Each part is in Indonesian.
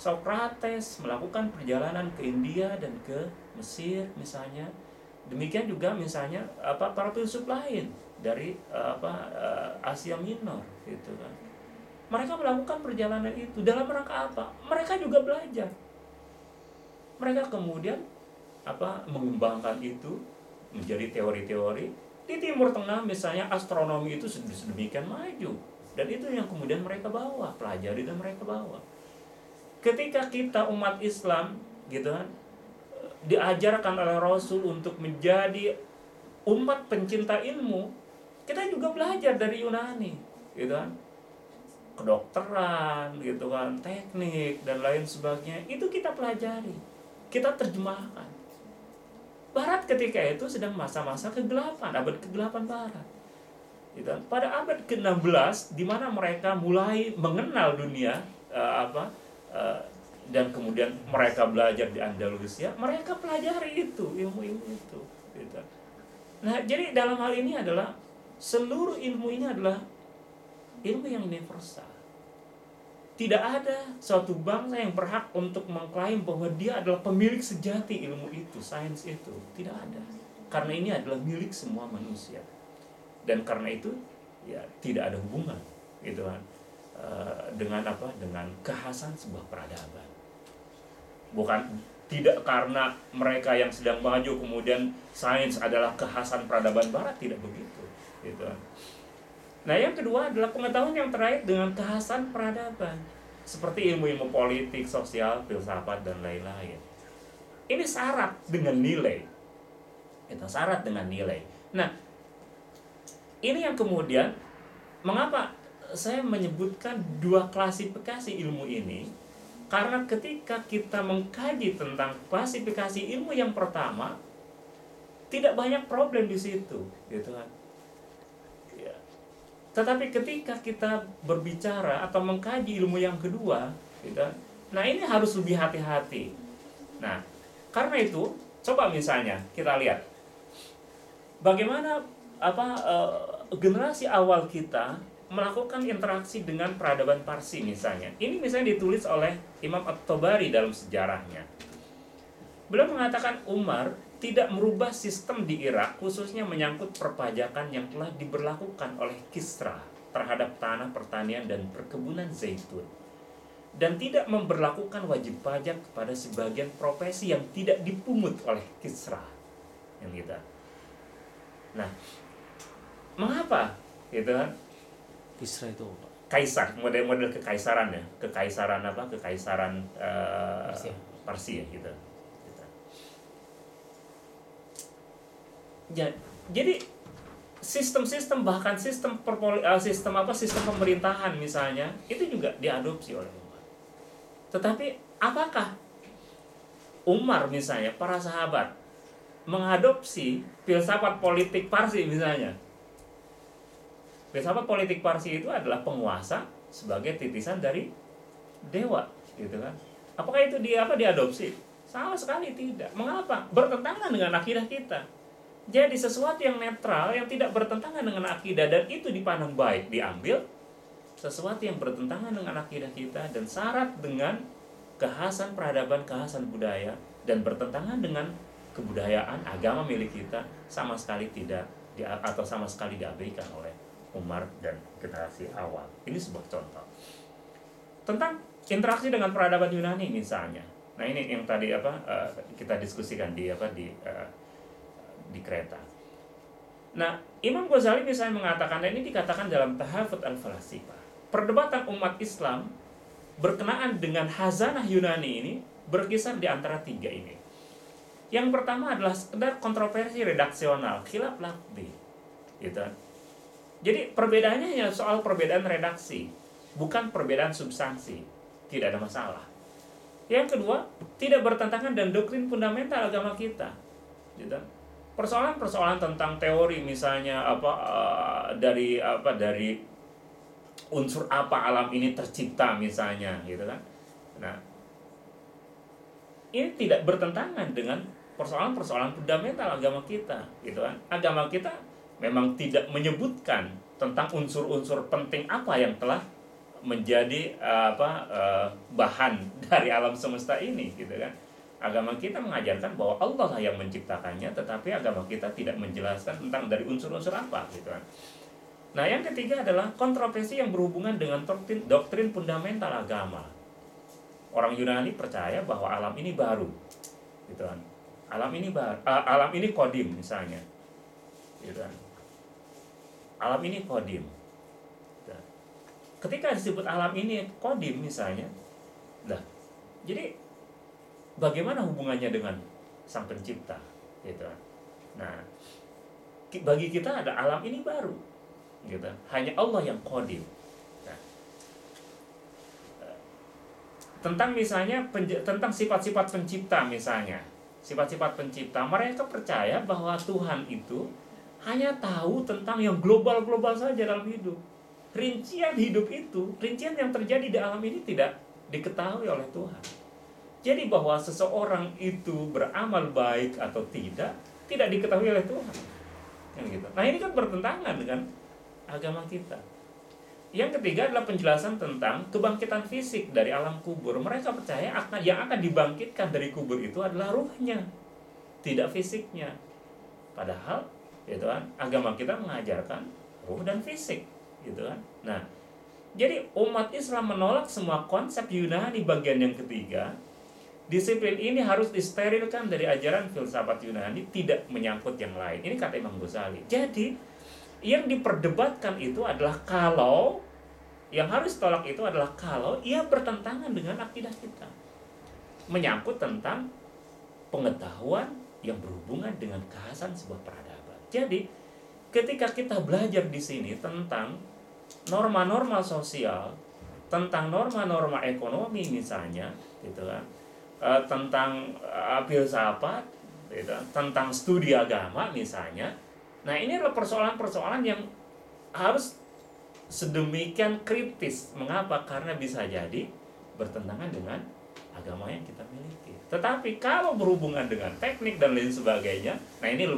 Socrates melakukan perjalanan ke India dan ke Mesir misalnya. Demikian juga misalnya para filsuf lain dari Asia Minor gitu kan. Mereka melakukan perjalanan itu dalam rangka apa? Mereka juga belajar. Mereka kemudian mengembangkan itu menjadi teori-teori. Di Timur Tengah misalnya astronomi itu sedemikian maju, dan itu yang kemudian mereka bawa, pelajari dan mereka bawa. Ketika kita umat Islam gitu kan, diajarkan oleh Rasul untuk menjadi umat pencinta ilmu, kita juga belajar dari Yunani gitu kan, kedokteran gitu kan, teknik dan lain sebagainya, itu kita pelajari, kita terjemahkan. Barat ketika itu sedang masa-masa kegelapan, abad ke-8 Barat. Gitu. Pada abad ke-16 di mana mereka mulai mengenal dunia dan kemudian mereka belajar di Andalusia, mereka pelajari itu, ilmu-ilmu itu. Gitu. Nah, jadi dalam hal ini adalah seluruh ilmu ini adalah ilmu yang universal. Tidak ada suatu bangsa yang berhak untuk mengklaim bahwa dia adalah pemilik sejati ilmu itu, sains itu. Tidak ada. Karena ini adalah milik semua manusia. Dan karena itu ya tidak ada hubungan gitu kan, dengan kekhasan sebuah peradaban. Bukan tidak karena mereka yang sedang maju kemudian sains adalah kekhasan peradaban barat, tidak begitu gitu kan. Nah, yang kedua adalah pengetahuan yang terkait dengan kekhasan peradaban, seperti ilmu-ilmu politik, sosial, filsafat, dan lain-lain. Ini syarat dengan nilai. Itu syarat dengan nilai. Nah, ini yang kemudian mengapa saya menyebutkan dua klasifikasi ilmu ini, karena ketika kita mengkaji tentang klasifikasi ilmu yang pertama, tidak banyak problem di situ, gitu kan. Tetapi ketika kita berbicara atau mengkaji ilmu yang kedua, gitu, nah ini harus lebih hati-hati. Nah, karena itu, coba misalnya kita lihat bagaimana generasi awal kita melakukan interaksi dengan peradaban Parsi misalnya. Ini misalnya ditulis oleh Imam At-Tabari dalam sejarahnya. Beliau mengatakan Umar tidak merubah sistem di Irak, khususnya menyangkut perpajakan yang telah diberlakukan oleh Kisra terhadap tanah pertanian dan perkebunan zaitun, dan tidak memberlakukan wajib pajak kepada sebagian profesi yang tidak dipungut oleh Kisra. Yang gitu. Nah, mengapa? Gitu kan? Kisra itu apa? Kaisar, model-model kekaisaran ya, kekaisaran Parsi ya gitu. Jadi sistem-sistem, bahkan sistem pemerintahan misalnya itu juga diadopsi oleh Umar. Tetapi apakah Umar misalnya, para sahabat mengadopsi filsafat politik Parsi misalnya? Filsafat politik Parsi itu adalah penguasa sebagai titisan dari dewa, gitu kan? Apakah itu diadopsi? Sama sekali tidak. Mengapa? Bertentangan dengan akidah kita. Jadi sesuatu yang netral, yang tidak bertentangan dengan akidah dan itu dipandang baik diambil. Sesuatu yang bertentangan dengan akidah kita dan syarat dengan kekhasan peradaban, kekhasan budaya, dan bertentangan dengan kebudayaan agama milik kita, sama sekali tidak atau sama sekali diabaikan oleh Umar dan generasi awal. Ini sebuah contoh tentang interaksi dengan peradaban Yunani misalnya. Nah, ini yang tadi kita diskusikan di Kreta. Nah, Imam Ghazali misalnya mengatakan, dan ini dikatakan dalam Tahafut al-Falasifah, perdebatan umat Islam berkenaan dengan hazanah Yunani ini berkisar di antara tiga ini. Yang pertama adalah sekedar kontroversi redaksional, khilaf lafzi, gitu. Jadi perbedaannya hanya soal perbedaan redaksi, bukan perbedaan substansi. Tidak ada masalah. Yang kedua, tidak bertentangan dengan doktrin fundamental agama kita, gitu. Persoalan-persoalan tentang teori misalnya dari unsur apa alam ini tercipta misalnya, gitu kan. Nah, ini tidak bertentangan dengan persoalan-persoalan fundamental agama kita, gitu kan. Agama kita memang tidak menyebutkan tentang unsur-unsur penting apa yang telah menjadi bahan dari alam semesta ini, gitu kan. Agama kita mengajarkan bahwa Allah lah yang menciptakannya, tetapi agama kita tidak menjelaskan tentang dari unsur-unsur apa, gitu kan. Nah, yang ketiga adalah kontroversi yang berhubungan dengan doktrin fundamental agama. Orang Yunani percaya bahwa alam ini baru, gitu kan. Alam ini kodim misalnya, gitu kan. Alam ini kodim. Ketika disebut alam ini kodim misalnya, lah, jadi bagaimana hubungannya dengan Sang Pencipta, gitu kan. Nah, bagi kita ada alam ini baru, gitu. Hanya Allah yang kodim. Nah, tentang misalnya tentang sifat-sifat pencipta misalnya, sifat-sifat pencipta, mereka percaya bahwa Tuhan itu hanya tahu tentang yang global-global saja dalam hidup. Rincian hidup itu, rincian yang terjadi di alam ini tidak diketahui oleh Tuhan. Jadi bahwa seseorang itu beramal baik atau tidak diketahui oleh Tuhan, kan gitu. Nah, ini kan bertentangan dengan agama kita. Yang ketiga adalah penjelasan tentang kebangkitan fisik dari alam kubur. Mereka percaya yang akan dibangkitkan dari kubur itu adalah ruhnya, tidak fisiknya. Padahal, gitu kan, agama kita mengajarkan ruh dan fisik, gitu kan. Nah, jadi umat Islam menolak semua konsep Yunani bagian yang ketiga. Disiplin ini harus disterilkan dari ajaran filsafat Yunani, tidak menyangkut yang lain. Ini kata Imam Ghazali. Jadi, yang diperdebatkan itu adalah yang harus tolak itu adalah kalau ia bertentangan dengan akidah kita, menyangkut tentang pengetahuan yang berhubungan dengan kekhasan sebuah peradaban. Jadi ketika kita belajar di sini tentang norma-norma sosial, tentang norma-norma ekonomi misalnya, gitu kan, tentang filsafat, gitu kan, tentang studi agama misalnya. Nah, ini adalah persoalan-persoalan yang harus sedemikian kritis. Mengapa? Karena bisa jadi bertentangan dengan agama yang kita miliki. Tetapi kalau berhubungan dengan teknik dan lain sebagainya, nah ini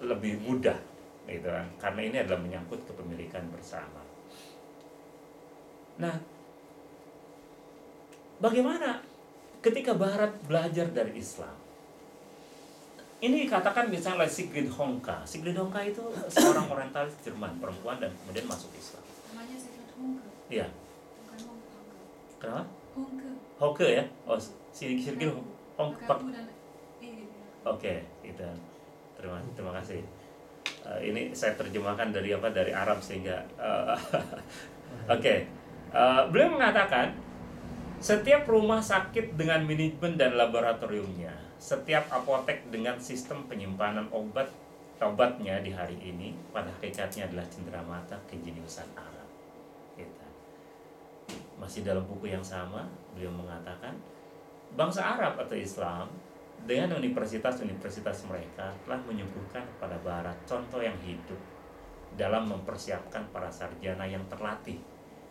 lebih mudah, gitu kan? Karena ini adalah menyangkut kepemilikan bersama. Nah, bagaimana ketika Barat belajar dari Islam? Ini dikatakan misalnya Sigrid Honka. Sigrid Honka itu seorang orientalis Jerman, perempuan, dan kemudian masuk Islam. Namanya Sigrid Honka. Iya. Bukan Honka. Kenapa? Honka. Honka ya? Oh, Sigrid Honka. dan Oke, gitu. Terima kasih. Ini saya terjemahkan dari Arab sehingga Oke. Beliau mengatakan setiap rumah sakit dengan manajemen dan laboratoriumnya, setiap apotek dengan sistem penyimpanan obatnya di hari ini, pada hakikatnya adalah cenderamata kejeniusan Arab. Gitu. Masih dalam buku yang sama, beliau mengatakan bangsa Arab atau Islam dengan universitas-universitas mereka telah menyuguhkan kepada Barat contoh yang hidup dalam mempersiapkan para sarjana yang terlatih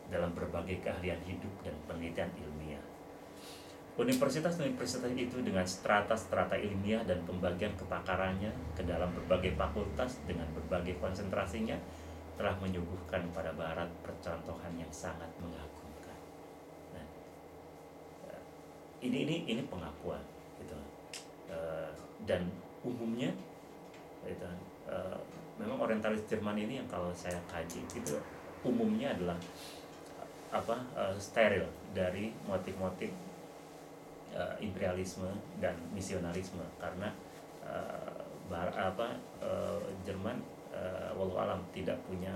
dalam berbagai keahlian hidup dan penelitian ilmiah. Universitas-universitas itu dengan strata-strata ilmiah dan pembagian kepakarannya ke dalam berbagai fakultas dengan berbagai konsentrasinya telah menyuguhkan pada Barat percontohan yang sangat mengagumkan. Nah, ini pengakuan, gitu. Dan umumnya, gitu, memang orientalis Jerman ini yang kalau saya kaji itu umumnya adalah steril dari motif-motif imperialisme dan misionarisme, karena Jerman walau alam tidak punya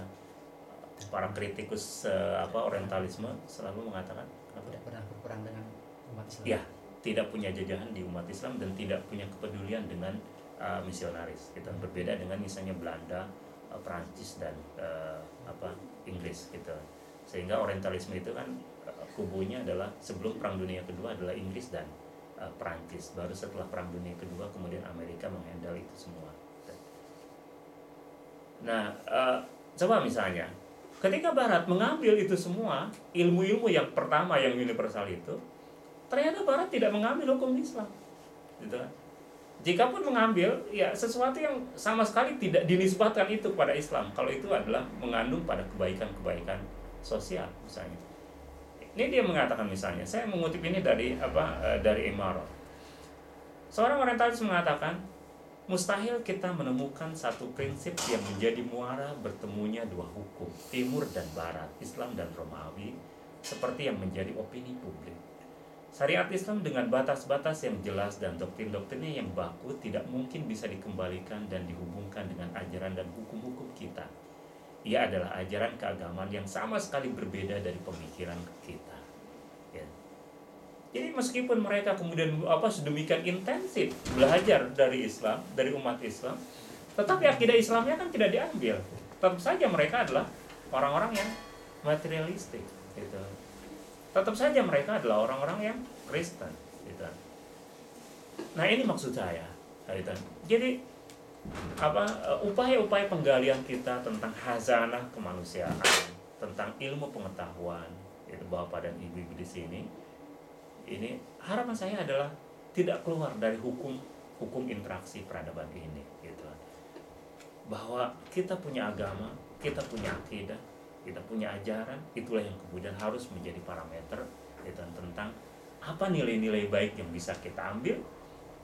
para kritikus orientalisme selalu mengatakan tidak pernah berperang dengan umat Islam. Ya, tidak punya jajahan di umat Islam dan tidak punya kepedulian dengan misionaris. Gitu. Berbeda dengan misalnya Belanda, Prancis dan Inggris, gitu. Sehingga orientalisme itu kan kubunya adalah sebelum Perang Dunia Kedua adalah Inggris dan Prancis. Baru setelah Perang Dunia Kedua kemudian Amerika menghandle itu semua. Nah, coba misalnya ketika Barat mengambil itu semua ilmu-ilmu yang pertama yang universal itu, ternyata Barat tidak mengambil hukum Islam, gitu kan? Jikapun mengambil, ya sesuatu yang sama sekali tidak dinisbatkan itu pada Islam. Kalau itu adalah mengandung pada kebaikan-kebaikan sosial misalnya. Ini dia mengatakan misalnya, saya mengutip ini dari dari Imarah. Seorang orientalis mengatakan, mustahil kita menemukan satu prinsip yang menjadi muara bertemunya dua hukum, Timur dan Barat, Islam dan Romawi, seperti yang menjadi opini publik. Syariat Islam dengan batas-batas yang jelas dan doktrin-doktrinnya yang baku tidak mungkin bisa dikembalikan dan dihubungkan dengan ajaran dan hukum-hukum kita. Ia adalah ajaran keagamaan yang sama sekali berbeda dari pemikiran kita. Ya. Jadi meskipun mereka kemudian sedemikian intensif belajar dari Islam, dari umat Islam, tetapi akidah Islamnya kan tidak diambil. Tetap saja mereka adalah orang-orang yang materialistik, gitu. Tetap saja mereka adalah orang-orang yang Kristen, gitu. Nah ini maksud saya, gitu. Jadi upaya-upaya penggalian kita tentang hazanah kemanusiaan, tentang ilmu pengetahuan, itu Bapak dan Ibu-ibu di sini, ini harapan saya adalah tidak keluar dari hukum interaksi peradaban ini, gitu. Bahwa kita punya agama, kita punya akidah, kita punya ajaran, itulah yang kemudian harus menjadi parameter, gitu, tentang apa nilai-nilai baik yang bisa kita ambil,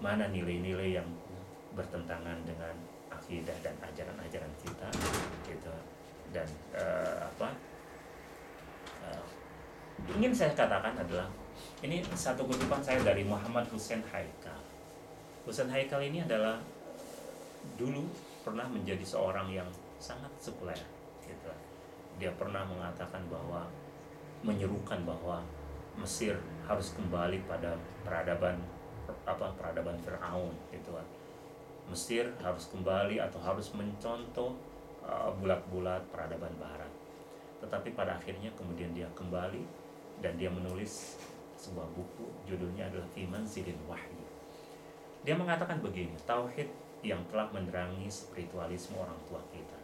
mana nilai-nilai yang bertentangan dengan akidah dan ajaran-ajaran kita, gitu. Dan ingin saya katakan adalah ini satu kutipan saya dari Muhammad Hussein Haikal. Hussein Haikal ini adalah dulu pernah menjadi seorang yang sangat sekuler, gitu. Dia pernah mengatakan bahwa menyerukan bahwa Mesir harus kembali pada peradaban Firaun, gitu. Mesir harus kembali atau harus mencontoh bulat-bulat peradaban Barat. Tetapi pada akhirnya kemudian dia kembali dan dia menulis sebuah buku, judulnya adalah Fi Manzilil Wahyi. Dia mengatakan begini, tauhid yang telah menerangi spiritualisme orang tua kita.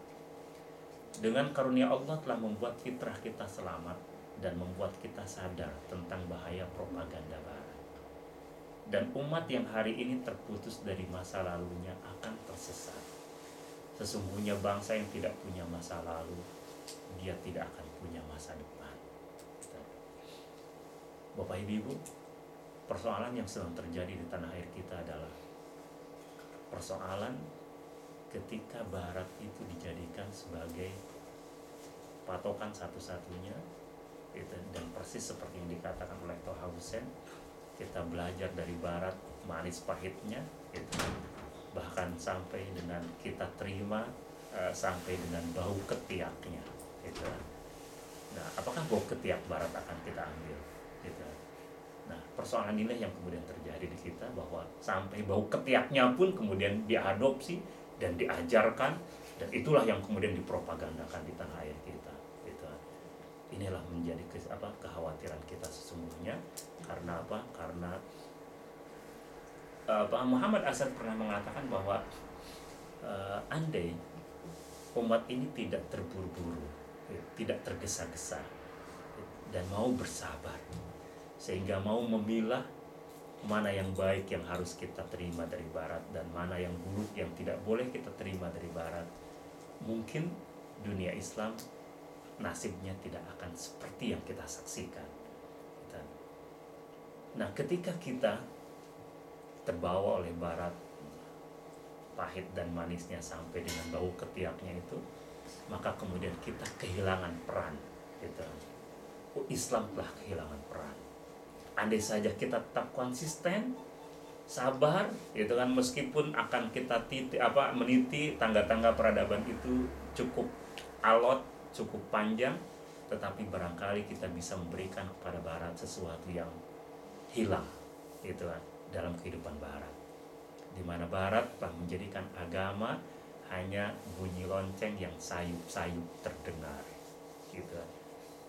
Dengan karunia Allah telah membuat fitrah kita selamat dan membuat kita sadar tentang bahaya propaganda Barat. Dan umat yang hari ini terputus dari masa lalunya akan tersesat. Sesungguhnya bangsa yang tidak punya masa lalu, dia tidak akan punya masa depan. Bapak Ibu, persoalan yang sedang terjadi di tanah air kita adalah persoalan ketika Barat itu dijadikan sebagai patokan satu-satunya, gitu. Dan persis seperti yang dikatakan oleh Toha Hussein, kita belajar dari Barat manis pahitnya, gitu. Bahkan sampai dengan kita terima sampai dengan bau ketiaknya, gitu. Nah, apakah bau ketiak Barat akan kita ambil, gitu. Nah, persoalan ini yang kemudian terjadi di kita, bahwa sampai bau ketiaknya pun kemudian diadopsi dan diajarkan, dan itulah yang kemudian dipropagandakan di tanah air kita, gitu. Inilah menjadi kekhawatiran kita sesungguhnya. Karena apa? Karena Muhammad Asad pernah mengatakan bahwa andai umat ini tidak terburu-buru, tidak tergesa-gesa, dan mau bersabar, sehingga mau memilah mana yang baik yang harus kita terima dari Barat dan mana yang buruk yang tidak boleh kita terima dari Barat, mungkin dunia Islam nasibnya tidak akan seperti yang kita saksikan. Nah, ketika kita terbawa oleh Barat, pahit dan manisnya sampai dengan bau ketiaknya itu, maka kemudian kita kehilangan peran, gitu. Islam telah kehilangan peran. Andai saja kita tetap konsisten, sabar, gitu kan, meskipun akan kita meniti tangga-tangga peradaban itu cukup alot, cukup panjang, tetapi barangkali kita bisa memberikan kepada Barat sesuatu yang hilang, gitu kan, dalam kehidupan Barat, di mana Barat telah menjadikan agama hanya bunyi lonceng yang sayup-sayup terdengar, gitu kan.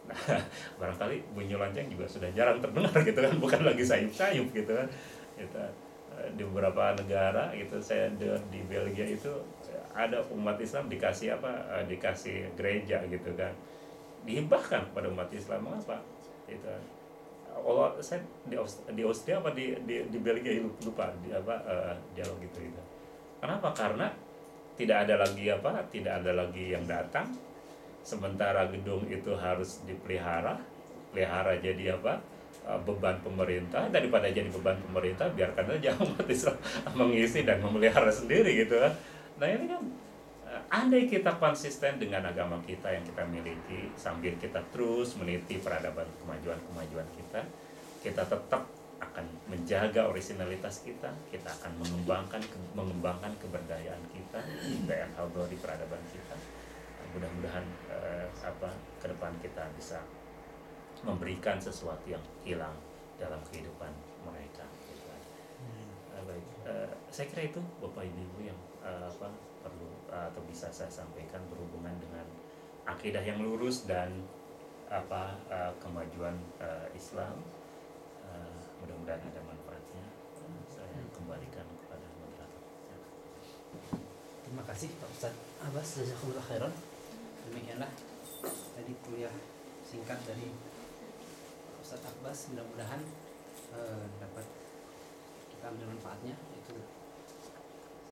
Nah, barangkali bunyi lonceng juga sudah jarang terdengar, gitu kan, bukan lagi sayup-sayup, gitu kan. Gitu. Di beberapa negara, gitu, saya di Belgia itu ada umat Islam dikasih dikasih gereja, gitu kan, dihibahkan kepada umat Islam. Mengapa? Gitu. Allah, saya di Austria di Belgia lupa dialog gitu. Kenapa? Karena tidak ada lagi yang datang, sementara gedung itu harus dipelihara, pelihara jadi apa, beban pemerintah, daripada jadi beban pemerintah biarkan aja umat Islam mengisi dan memelihara sendiri gitu kan. Nah ini kan andai kita konsisten dengan agama kita yang kita miliki sambil kita terus meniti peradaban kemajuan kita tetap akan menjaga orisinalitas kita akan mengembangkan keberdayaan kita, daya hadroh di peradaban kita. Mudah-mudahan ke depan kita bisa memberikan sesuatu yang hilang dalam kehidupan mereka. Baik, saya kira itu Bapak Ibu yang perlu atau bisa saya sampaikan berhubungan dengan akidah yang lurus dan kemajuan Islam. Mudah-mudahan ada manfaatnya. Saya kembalikan kepada moderator. Terima kasih Pak Ustadz Abbas, jazakumullah khairan. Demikianlah tadi kuliah singkat dari Pak Ustadz Abbas. Mudah-mudahan dapat kita ambil manfaatnya, itu